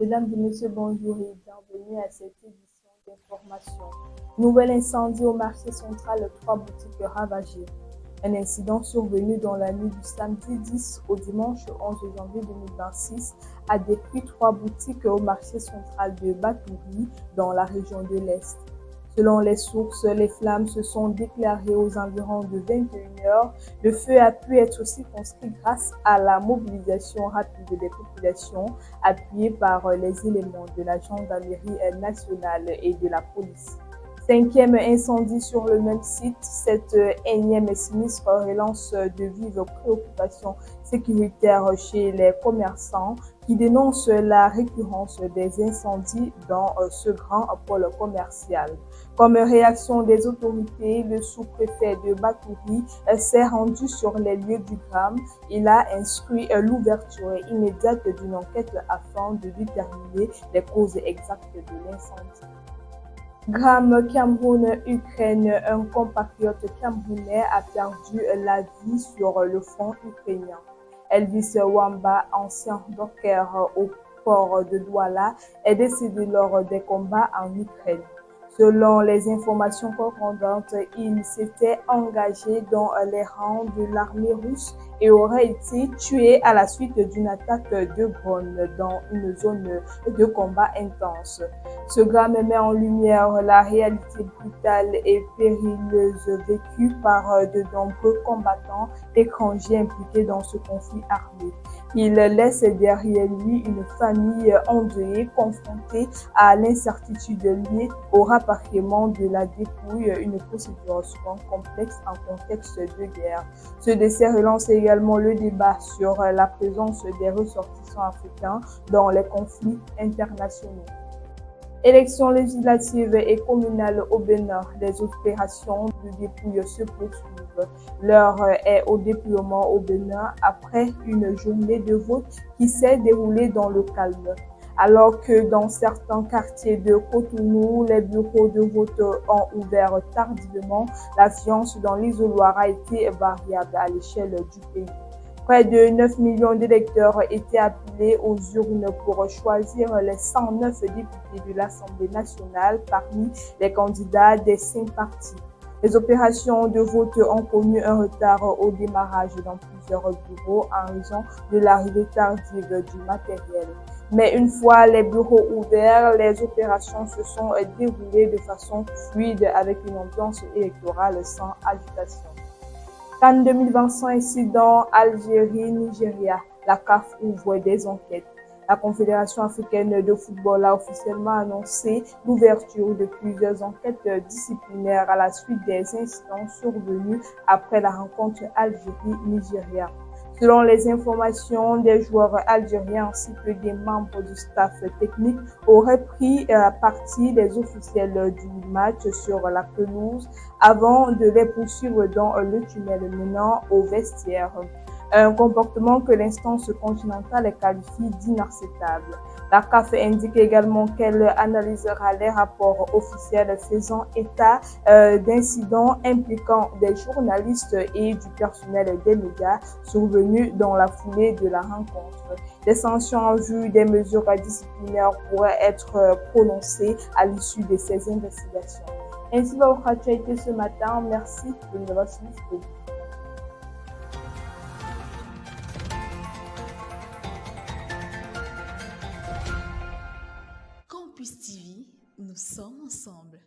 Mesdames et messieurs, bonjour et bienvenue à cette édition d'information. Nouvel incendie au marché central, 3 boutiques ravagées. Un incident survenu dans la nuit du samedi 10 au dimanche 11 janvier 2026 a détruit 3 boutiques au marché central de Batouri dans la région de l'Est. Selon les sources, les flammes se sont déclarées aux environs de 21 heures. Le feu a pu être circonscrit grâce à la mobilisation rapide des populations, appuyée par les éléments de la gendarmerie nationale et de la police. Cinquième incendie sur le même site, cette énième sinistre relance de vives préoccupations sécuritaires chez les commerçants qui dénoncent la récurrence des incendies dans ce grand pôle commercial. Comme réaction des autorités, le sous-préfet de Batouri s'est rendu sur les lieux du drame. Il a instruit l'ouverture immédiate d'une enquête afin de déterminer les causes exactes de l'incendie. Drame Cameroun-Ukraine, un compatriote camerounais a perdu la vie sur le front ukrainien. Elvis Wamba, ancien docker au port de Douala, est décédé lors des combats en Ukraine. Selon les informations correspondantes, il s'était engagé dans les rangs de l'armée russe et aurait été tué à la suite d'une attaque de drone dans une zone de combat intense. Ce drame met en lumière la réalité brutale et périlleuse vécue par de nombreux combattants étrangers impliqués dans ce conflit armé. Il laisse derrière lui une famille endeuillée, confrontée à l'incertitude liée au rapatriement de la dépouille, une procédure souvent complexe en contexte de guerre. Ce décès relance également le débat sur la présence des ressortissants africains dans les conflits internationaux. Élections législatives et communales au Bénin, les opérations de dépouille se poursuivent. L'heure est au dépouillement au Bénin après une journée de vote qui s'est déroulée dans le calme. Alors que dans certains quartiers de Cotonou, les bureaux de vote ont ouvert tardivement, l'affluence dans l'isoloir a été variable à l'échelle du pays. Près de 9 millions d'électeurs étaient appelés aux urnes pour choisir les 109 députés de l'Assemblée nationale parmi les candidats des 5 partis. Les opérations de vote ont connu un retard au démarrage dans plusieurs bureaux en raison de l'arrivée tardive du matériel. Mais une fois les bureaux ouverts, les opérations se sont déroulées de façon fluide avec une ambiance électorale sans agitation. CAN 2025 incident Algérie-Nigeria. La CAF ouvre des enquêtes. La Confédération africaine de football a officiellement annoncé l'ouverture de plusieurs enquêtes disciplinaires à la suite des incidents survenus après la rencontre Algérie-Nigeria. Selon les informations, des joueurs algériens ainsi que des membres du staff technique auraient pris partie des officiels du match sur la pelouse avant de les poursuivre dans le tunnel menant au vestiaire. Un comportement que l'instance continentale qualifie d'inacceptable. La CAF indique également qu'elle analysera les rapports officiels faisant état d'incidents impliquant des journalistes et du personnel des médias survenus dans la foulée de la rencontre. Des sanctions en vue des mesures disciplinaires pourraient être prononcées à l'issue de ces investigations. Ainsi va votre actualité ce matin. Merci de nous avoir suivis. Campus TV, nous sommes ensemble.